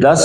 10